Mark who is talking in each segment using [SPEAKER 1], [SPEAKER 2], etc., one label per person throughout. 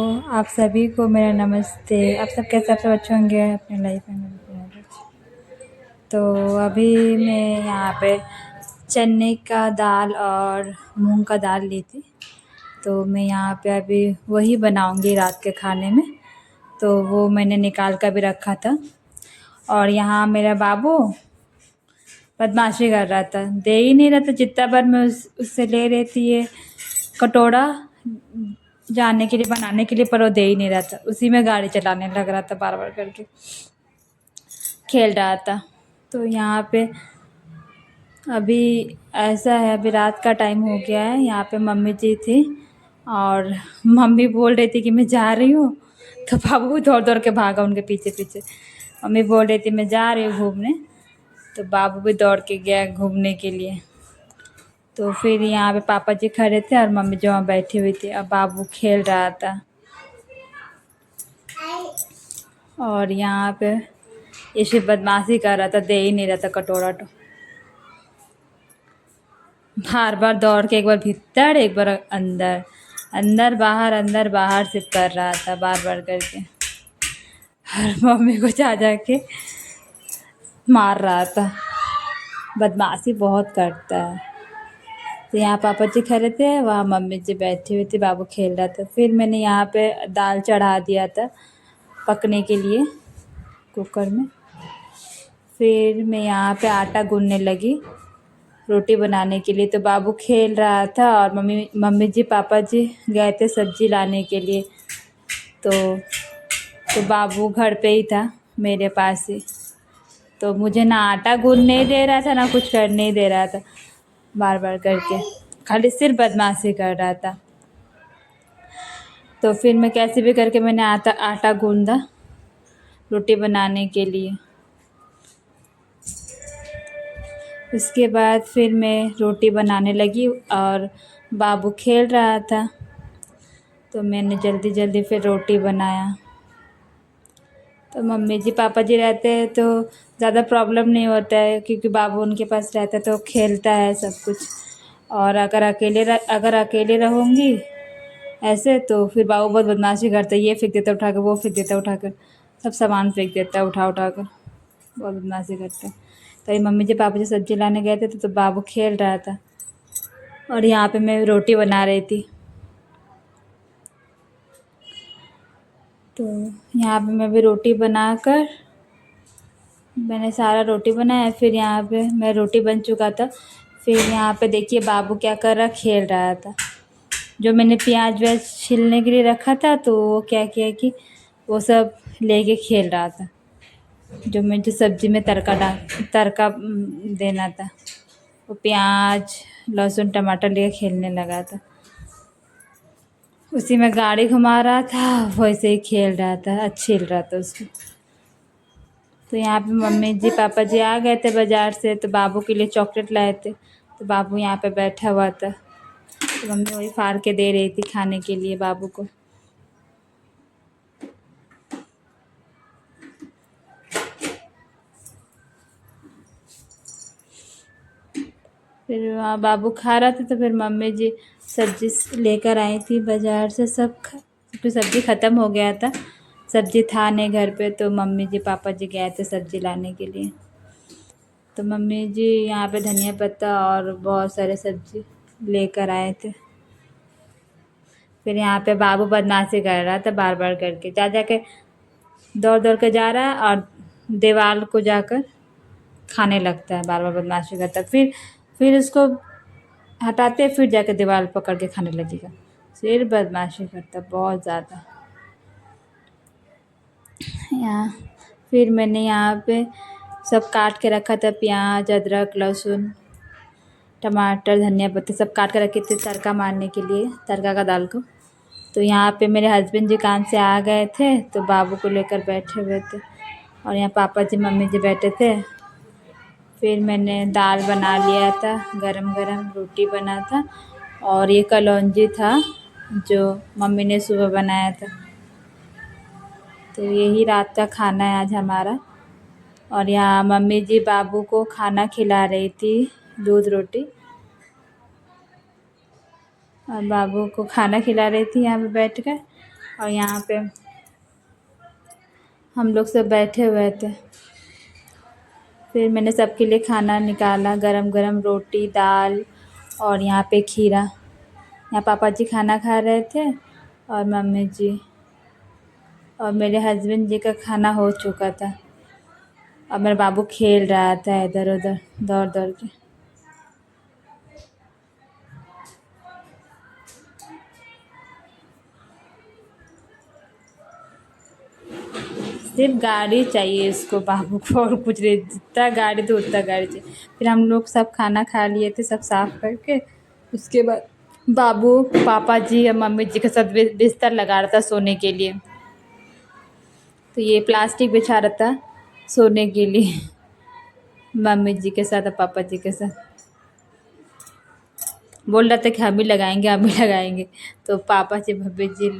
[SPEAKER 1] आप सभी को मेरा नमस्ते। आप सब कैसे आप सब अच्छे होंगे अपने लाइफ में। तो अभी मैं यहाँ पे चने का दाल और मूंग का दाल ली थी, तो मैं यहाँ पे अभी वही बनाऊंगी रात के खाने में। तो वो मैंने निकाल कर भी रखा था। और यहाँ मेरा बाबू बदमाशी कर रहा था, दे ही नहीं रहा था। जितना बार मैं उससे ले रही थी ये कटोरा जाने के लिए, बनाने के लिए, पर वो दे ही नहीं रहा था। उसी में गाड़ी चलाने लग रहा था, बार बार करके खेल रहा था। तो यहाँ पे अभी ऐसा है, अभी रात का टाइम हो गया है। यहाँ पे मम्मी जी थी और मम्मी बोल रही थी कि मैं जा रही हूँ, तो बाबू भी दौड़ दौड़ के भागा उनके पीछे पीछे। मम्मी बोल रही थी मैं जा रही हूँ घूमने, तो बाबू भी दौड़ के गया घूमने के लिए। तो फिर यहाँ पे पापा जी खड़े थे और मम्मी जो वहाँ बैठी हुई थी, अब बाबू खेल रहा था। और यहाँ पे ये सिर्फ बदमाशी कर रहा था, दे ही नहीं रहा था कटोरा। तो बार बार दौड़ के एक बार भीतर एक बार अंदर, अंदर बाहर सिर्फ कर रहा था बार बार करके। और मम्मी को जा जा के मार रहा था, बदमाशी बहुत करता है। तो यहाँ पापा जी खड़े थे, वहाँ मम्मी जी बैठी हुई थी, बाबू खेल रहा था। फिर मैंने यहाँ पे दाल चढ़ा दिया था पकने के लिए कुकर में। फिर मैं यहाँ पे आटा गूँधने लगी रोटी बनाने के लिए। तो बाबू खेल रहा था और मम्मी जी पापा जी गए थे सब्जी लाने के लिए। तो बाबू घर पे ही था मेरे पास ही। तो मुझे ना आटा गूँधने दे रहा था, ना कुछ करने दे रहा था, बार बार करके खाली सिर्फ बदमाशी कर रहा था। तो फिर मैं कैसे भी करके मैंने आटा गूँधा रोटी बनाने के लिए। उसके बाद फिर मैं रोटी बनाने लगी और बाबू खेल रहा था, तो मैंने जल्दी जल्दी फिर रोटी बनाया। तो मम्मी जी पापा जी रहते हैं तो ज़्यादा प्रॉब्लम नहीं होता है, क्योंकि बाबू उनके पास रहता है तो खेलता है सब कुछ। और अगर अकेले रहूँगी ऐसे, तो फिर बाबू बहुत बदमाशी करता है, ये फेंक देता उठा कर, वो फेंक देता उठा कर, सब सामान फेंक देता है उठा कर, बहुत बदमाशी करता है। तो ये मम्मी जी पापा जी सब्ज़ी लाने गए थे तो बाबू खेल रहा था और यहाँ पे मैं रोटी बना रही थी। तो यहाँ पे मैं भी रोटी बनाकर मैंने सारा रोटी बनाया। फिर यहाँ पे मैं रोटी बन चुका था। फिर यहाँ पे देखिए बाबू क्या कर रहा, खेल रहा था। जो मैंने प्याज व्याज छीलने के लिए रखा था, तो वो क्या किया कि वो सब लेके खेल रहा था। जो सब्ज़ी में तड़का देना था, वो प्याज लहसुन टमाटर लेके खेलने लगा था। उसी में गाड़ी घुमा रहा था, वैसे ही खेल रहा था, छील रहा था उसको। तो यहाँ पे मम्मी जी पापा जी आ गए थे बाज़ार से, तो बाबू के लिए चॉकलेट लाए थे। तो बाबू यहाँ पे बैठा हुआ था, तो मम्मी वही फाड़ के दे रही थी खाने के लिए बाबू को। फिर वहाँ बाबू खा रहा था, तो फिर मम्मी जी सब्ज़ी लेकर आई थी बाज़ार से। फिर सब्ज़ी ख़त्म हो गया था, सब्ज़ी था नहीं घर पे, तो मम्मी जी पापा जी गए थे सब्ज़ी लाने के लिए। तो मम्मी जी यहाँ पे धनिया पत्ता और बहुत सारे सब्ज़ी लेकर आए थे। फिर यहाँ पे बाबू बदमाशी कर रहा था, बार बार करके जा के दौड़ दौड़ के जा रहा है और दीवार को जाकर खाने लगता है, बार बार बदमाशी करता है। फिर उसको हटाते, फिर जाके दीवार पकड़ के खाने लगेगा। फिर बदमाशी करता बहुत ज़्यादा। यहाँ फिर मैंने यहाँ पे सब काट के रखा था, प्याज अदरक लहसुन टमाटर धनिया पत्ते सब काट के रखे थे तड़का मारने के लिए, तड़का का दाल को। तो यहाँ पे मेरे हस्बैंड जी काम से आ गए थे, तो बाबू को लेकर बैठे हुए थे और यहाँ पापा जी मम्मी जी बैठे थे। फिर मैंने दाल बना लिया था, गरम गरम रोटी बना था और ये कलौंजी था जो मम्मी ने सुबह बनाया था। तो यही रात का खाना है आज हमारा। और यहाँ मम्मी जी बाबू को खाना खिला रही थी, दूध रोटी, और बाबू को खाना खिला रही थी यहाँ पे बैठकर। और यहाँ पे हम लोग सब बैठे हुए थे। फिर मैंने सबके लिए खाना निकाला, गरम गरम रोटी, दाल और यहाँ पे खीरा। यहाँ पापा जी खाना खा रहे थे और मम्मी जी, और मेरे हस्बैंड जी का खाना हो चुका था। और मेरा बाबू खेल रहा था इधर उधर दौड़ दौड़ के। सिर्फ गाड़ी चाहिए इसको, बाबू को, और कुछ नहीं। जितना गाड़ी तो उतना गाड़ी चाहिए। फिर हम लोग सब खाना खा लिए थे, सब साफ करके। उसके बाद बाबू पापा जी और मम्मी जी के साथ बिस्तर लगा रहा था सोने के लिए। तो ये प्लास्टिक बिछा रहा था सोने के लिए मम्मी जी के साथ और पापा जी के साथ। बोल रहा था कि हम ही लगाएंगे, हम ही लगाएंगे। तो पापा जी मम्मी जी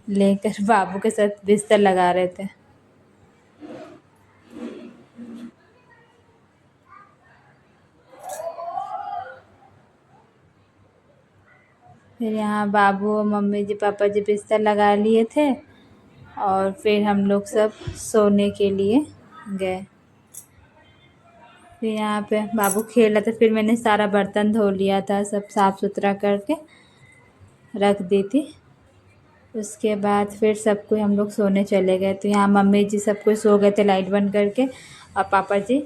[SPEAKER 1] लेकर बाबू के साथ बिस्तर लगा रहे थे। फिर यहाँ बाबू और मम्मी जी पापा जी बिस्तर लगा लिए थे और फिर हम लोग सब सोने के लिए गए। फिर यहाँ पे बाबू खेल रहा था। फिर मैंने सारा बर्तन धो लिया था, सब साफ़ सुथरा करके रख दी थी। उसके बाद फिर सब कोई हम लोग सोने चले गए। तो यहाँ मम्मी जी सब कोई सो गए थे लाइट बंद करके, और पापा जी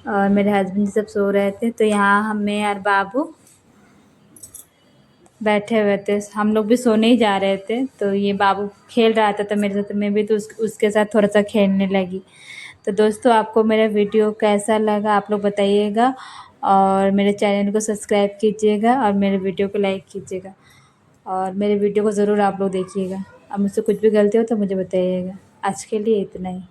[SPEAKER 1] और मेरे हस्बैंड सब सो रहे थे। तो यहाँ हम, मैं और बाबू बैठे हुए थे। हम लोग भी सोने ही जा रहे थे। तो ये बाबू खेल रहा था तो मेरे साथ, मैं भी तो उसके साथ थोड़ा सा खेलने लगी। तो दोस्तों, आपको मेरा वीडियो कैसा लगा आप लोग बताइएगा, और मेरे चैनल को सब्सक्राइब कीजिएगा और मेरे वीडियो को लाइक कीजिएगा, और मेरे वीडियो को ज़रूर आप लोग देखिएगा। अब मुझसे कुछ भी गलती हो तो मुझे बताइएगा। आज के लिए इतना ही।